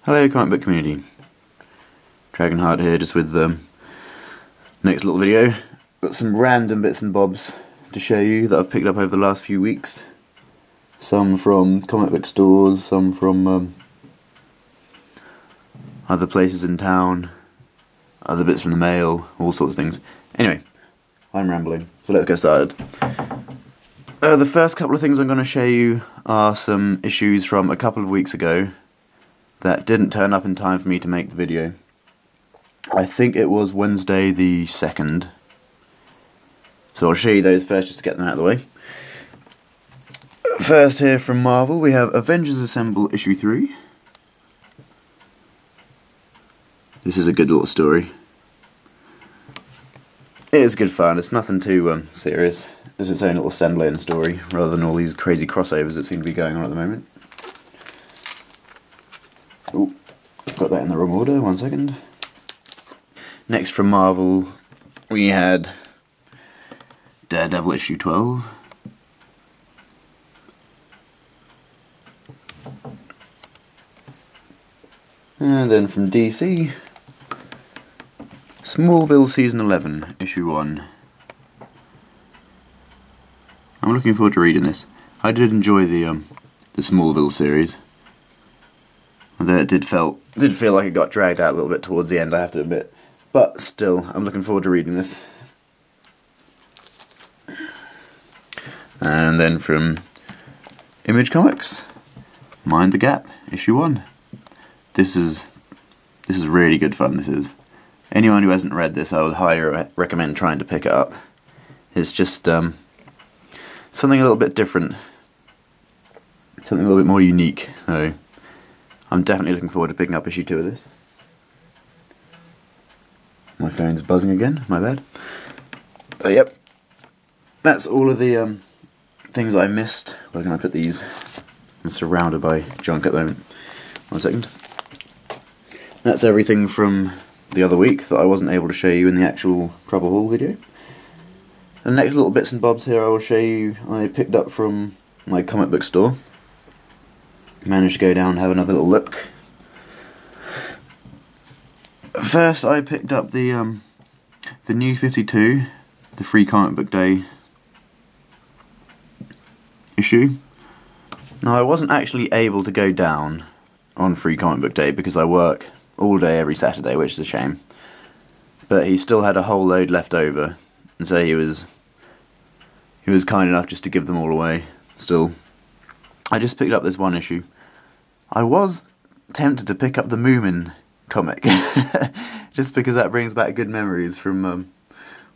Hello comic book community, Dragonheart here just with the next little video. Got some random bits and bobs to show you that I've picked up over the last few weeks. Some from comic book stores, some from other places in town, other bits from the mail, all sorts of things. Anyway, I'm rambling, so let's get started. The first couple of things I'm going to show you are some issues from a couple of weeks ago that didn't turn up in time for me to make the video. I think it was Wednesday the 2nd. So I'll show you those first just to get them out of the way. First here from Marvel we have Avengers Assemble issue 3. This is a good little story. It is good fun, it's nothing too serious. It's its own little standalone story rather than all these crazy crossovers that seem to be going on at the moment. Oh, got that in the wrong order, 1 second. Next from Marvel, we had Daredevil issue 12. And then from DC, Smallville season 11, issue 1. I'm looking forward to reading this. I did enjoy the Smallville series. Although it did feel like it got dragged out a little bit towards the end, I have to admit. But still, I'm looking forward to reading this. And then from Image Comics, Mind the Gap, issue 1. This is really good fun, this is. Anyone who hasn't read this, I would highly recommend trying to pick it up. It's just something a little bit different. Something a little bit more unique, so I'm definitely looking forward to picking up issue 2 of this. My phone's buzzing again, my bad. So yep, that's all of the things I missed. Where can I put these? I'm surrounded by junk at the moment. 1 second. That's everything from the other week that I wasn't able to show you in the actual proper haul video. The next little bits and bobs here I will show you I picked up from my comic book store. Managed to go down and have another little look. First I picked up the New 52, the Free Comic Book Day issue. Now I wasn't actually able to go down on Free Comic Book Day because I work all day every Saturday, which is a shame. But he still had a whole load left over, and so he was kind enough just to give them all away. Still, I just picked up this one issue. I was tempted to pick up the Moomin comic, just because that brings back good memories from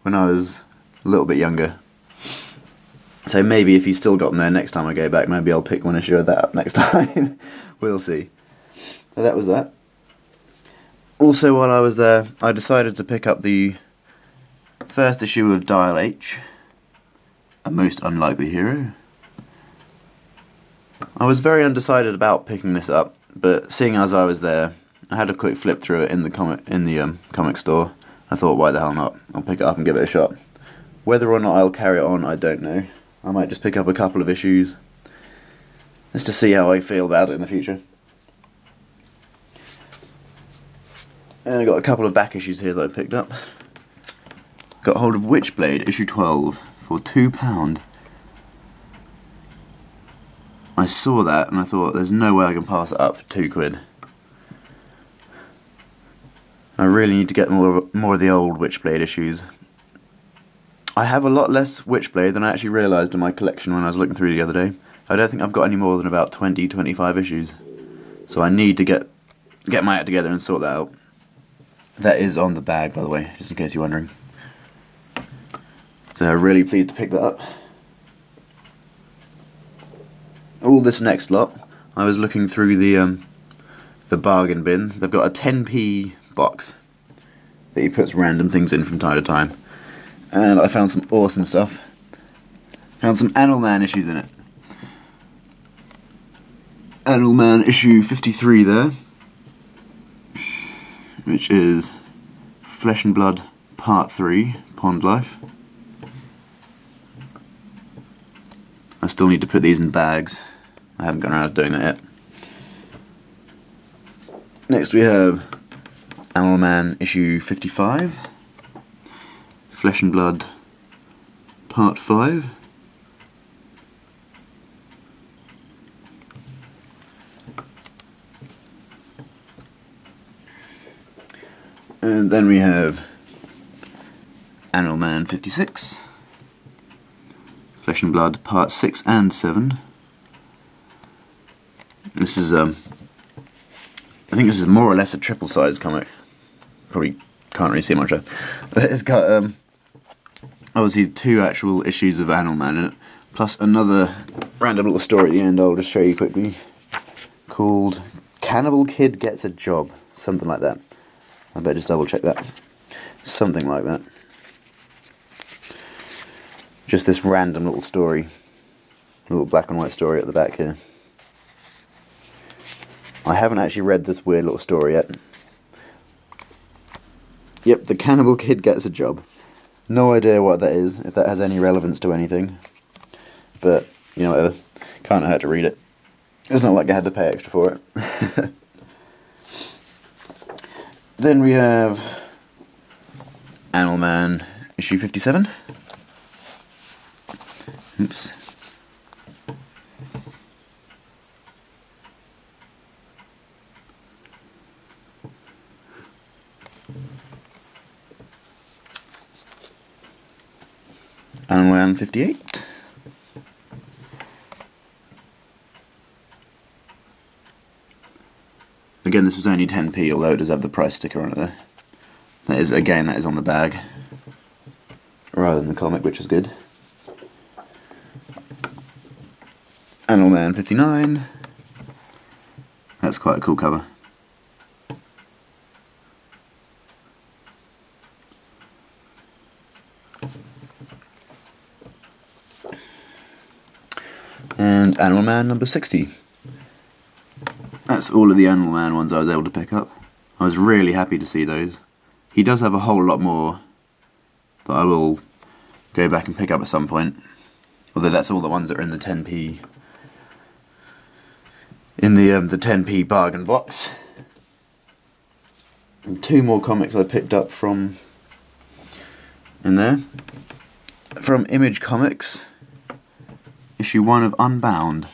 when I was a little bit younger. So maybe if he's still got them there next time I go back, maybe I'll pick one issue of that up next time. We'll see. So that was that. Also while I was there, I decided to pick up the first issue of Dial H, A Most Unlikely Hero. I was very undecided about picking this up, but seeing as I was there, I had a quick flip through it in the comic store. I thought, why the hell not? I'll pick it up and give it a shot. Whether or not I'll carry it on, I don't know. I might just pick up a couple of issues, just to see how I feel about it in the future. And I got a couple of back issues here that I picked up. Got hold of Witchblade issue 12 for £2. I saw that and I thought, there's no way I can pass it up for £2. I really need to get more of the old Witchblade issues. I have a lot less Witchblade than I actually realised in my collection when I was looking through the other day. I don't think I've got any more than about 20-25 issues. So I need to get my act together and sort that out. That is on the bag, by the way, just in case you're wondering. So I'm really pleased to pick that up. All this next lot, I was looking through the bargain bin. They've got a 10p box that he puts random things in from time to time. And I found some awesome stuff. Found some Animal Man issues in it. Animal Man issue 53 there, which is Flesh and Blood Part 3, Pond Life. I still need to put these in bags. I haven't gone around doing that yet. Next we have Animal Man issue 55, Flesh and Blood Part 5. And then we have Animal Man 56, Flesh and Blood Part 6 and 7. This is I think this is more or less a triple size comic. Probably can't really see much of it. But it's got obviously 2 actual issues of Animal Man in it, plus another random little story at the end I'll just show you quickly, called Cannibal Kid Gets a Job, something like that. I better just double check that. Something like that. Just this random little story, little black and white story at the back here. I haven't actually read this weird little story yet. Yep, the Cannibal Kid Gets a Job. No idea what that is, if that has any relevance to anything. But, you know, whatever. Can't hurt to read it. It's not like I had to pay extra for it. Then we have Animal Man issue 57. Oops. Animal Man 58. Again, this was only 10p, although it does have the price sticker on it there. That is, again, that is on the bag, rather than the comic, which is good. Animal Man 59. That's quite a cool cover. And Animal Man number 60. That's all of the Animal Man ones I was able to pick up. I was really happy to see those. He does have a whole lot more that I will go back and pick up at some point. Although that's all the ones that are in the 10p. In the 10p bargain box. And 2 more comics I picked up from in there. From Image Comics, issue 1 of Unbound.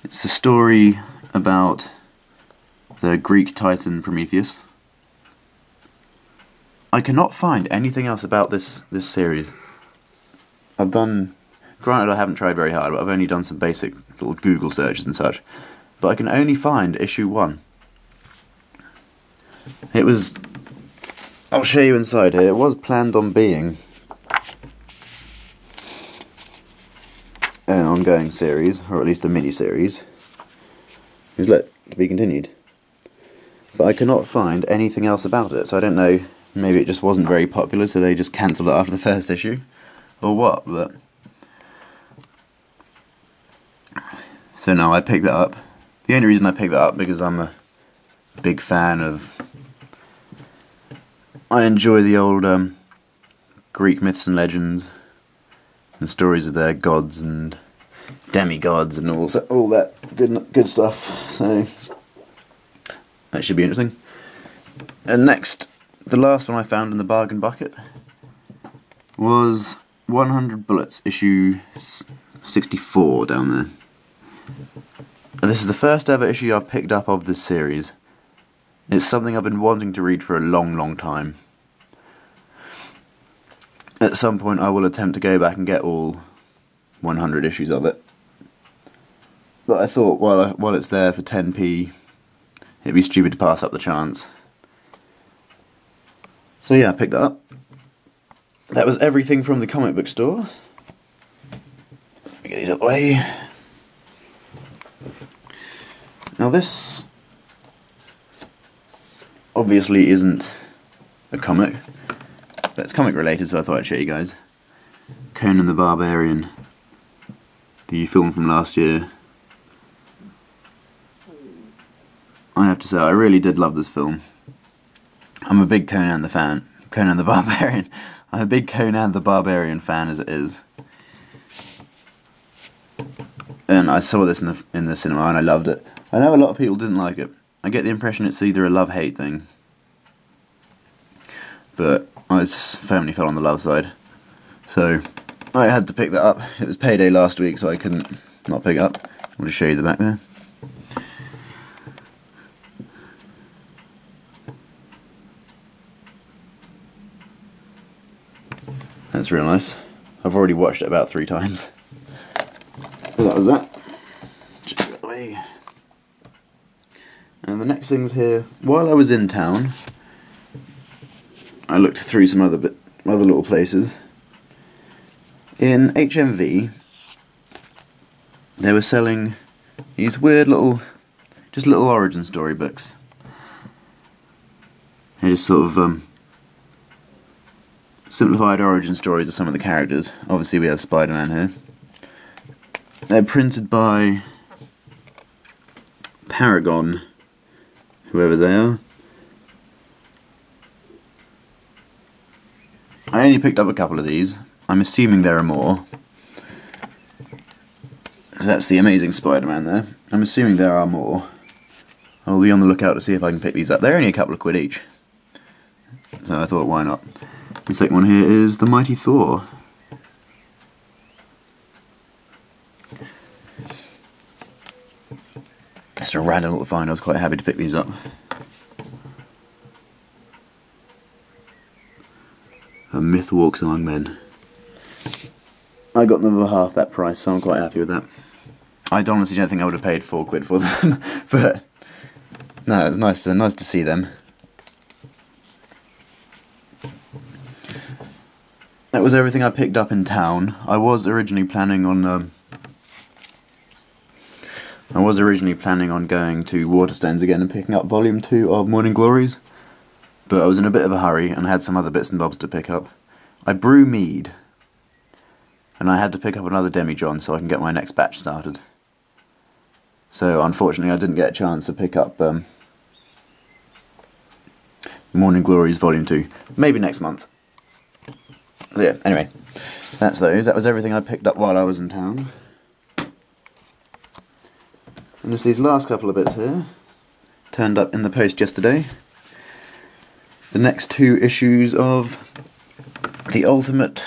It's a story about the Greek titan Prometheus. I cannot find anything else about this series. Granted I haven't tried very hard, but I've only done some basic little Google searches and such. But I can only find issue 1. It was... I'll show you inside here. It was planned on being an ongoing series, or at least a mini-series. Just look, to be continued. But I cannot find anything else about it, so I don't know, maybe it just wasn't very popular, so they just cancelled it after the first issue, or what, but... So no, I picked that up. The only reason I picked that up, because I'm a big fan of... I enjoy the old Greek myths and legends, the stories of their gods and demigods and all that good stuff, so that should be interesting. And next, the last one I found in the bargain bucket was 100 Bullets, issue 64 down there. And this is the first ever issue I've picked up of this series. It's something I've been wanting to read for a long time. At some point I will attempt to go back and get all 100 issues of it. But I thought while it's there for 10p, it'd be stupid to pass up the chance. So yeah, I picked that up. That was everything from the comic book store. Let me get these out of the way. Now this obviously isn't a comic, but it's comic related, so I thought I'd show you guys. Conan the Barbarian, the film from last year. I have to say, I really did love this film. I'm a big Conan the Barbarian. I'm a big Conan the Barbarian fan as it is. And I saw this in the cinema and I loved it. I know a lot of people didn't like it. I get the impression it's either a love-hate thing, but I firmly fell on the love side. So I had to pick that up. It was payday last week, so I couldn't not pick it up. I'll just show you the back there. That's real nice. I've already watched it about 3 times. So that was that. Just get away. And the next thing's here. While I was in town, I looked through some other little places. In HMV, they were selling these weird little origin story books. They just sort of simplified origin stories of some of the characters. Obviously we have Spider-Man here. They're printed by Paragon, whoever they are. I only picked up a couple of these. I'm assuming there are more. So that's the Amazing Spider-Man there. I'm assuming there are more. I'll be on the lookout to see if I can pick these up. They're only a couple of quid each. So I thought, why not? The second one here is The Mighty Thor. Just a random little find. I was quite happy to pick these up. A Myth Walks Among Men. I got them for half that price, so I'm quite happy with that. I honestly don't think I would have paid 4 quid for them, but no, it's nice to see them. That was everything I picked up in town. I was originally planning on going to Waterstones again and picking up Volume 2 of Morning Glories, but I was in a bit of a hurry and had some other bits and bobs to pick up. I brew mead, and I had to pick up another Demijohn so I can get my next batch started. So unfortunately I didn't get a chance to pick up Morning Glories Volume 2. Maybe next month. So yeah, anyway, that's those. That was everything I picked up while I was in town. And just these last couple of bits here, turned up in the post yesterday. The next 2 issues of the Ultimate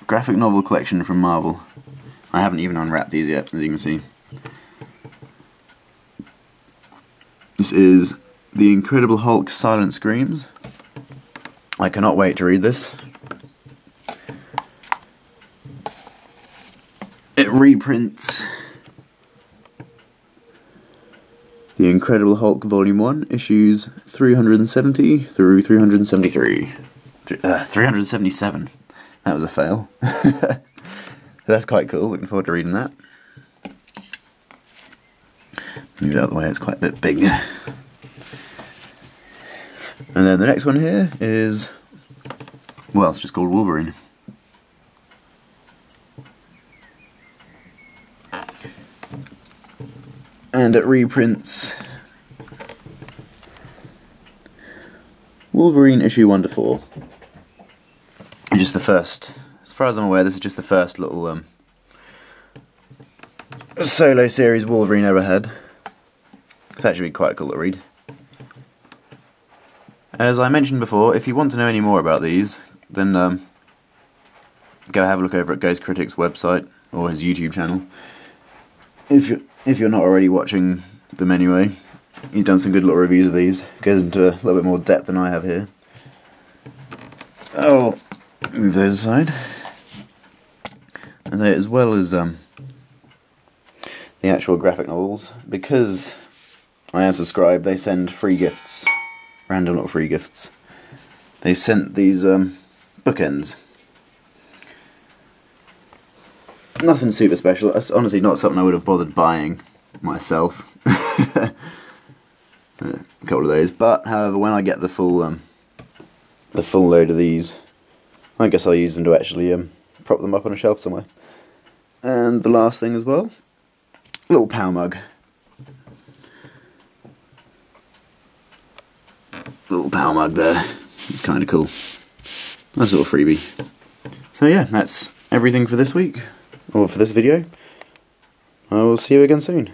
graphic novel collection from Marvel. I haven't even unwrapped these yet, as you can see. This is The Incredible Hulk Silent Screams. I cannot wait to read this. It reprints The Incredible Hulk Volume 1, issues 370 through 373. 377. That was a fail. That's quite cool, looking forward to reading that. Move it out of the way, it's quite a bit big. And then the next one here is, well, it's just called Wolverine. And it reprints Wolverine issue 1 to 4. Just the first, as far as I'm aware, this is just the first little solo series Wolverine ever had. It's actually quite a cool to read. As I mentioned before, if you want to know any more about these, then go have a look over at Ghost Critic's website or his YouTube channel. If you're not already watching them anyway, he's done some good little reviews of these. Goes into a little bit more depth than I have here. Oh, move those aside. And as well as the actual graphic novels, because I am subscribed, they send free gifts. Random little free gifts. They sent these bookends. Nothing super special. That's honestly not something I would have bothered buying myself. A couple of those, but however, when I get the full load of these, I guess I'll use them to actually prop them up on a shelf somewhere. And the last thing as well, a little power mug. Little power mug there. It's kind of cool. Nice little freebie. So yeah, that's everything for this week, or for this video. I will see you again soon.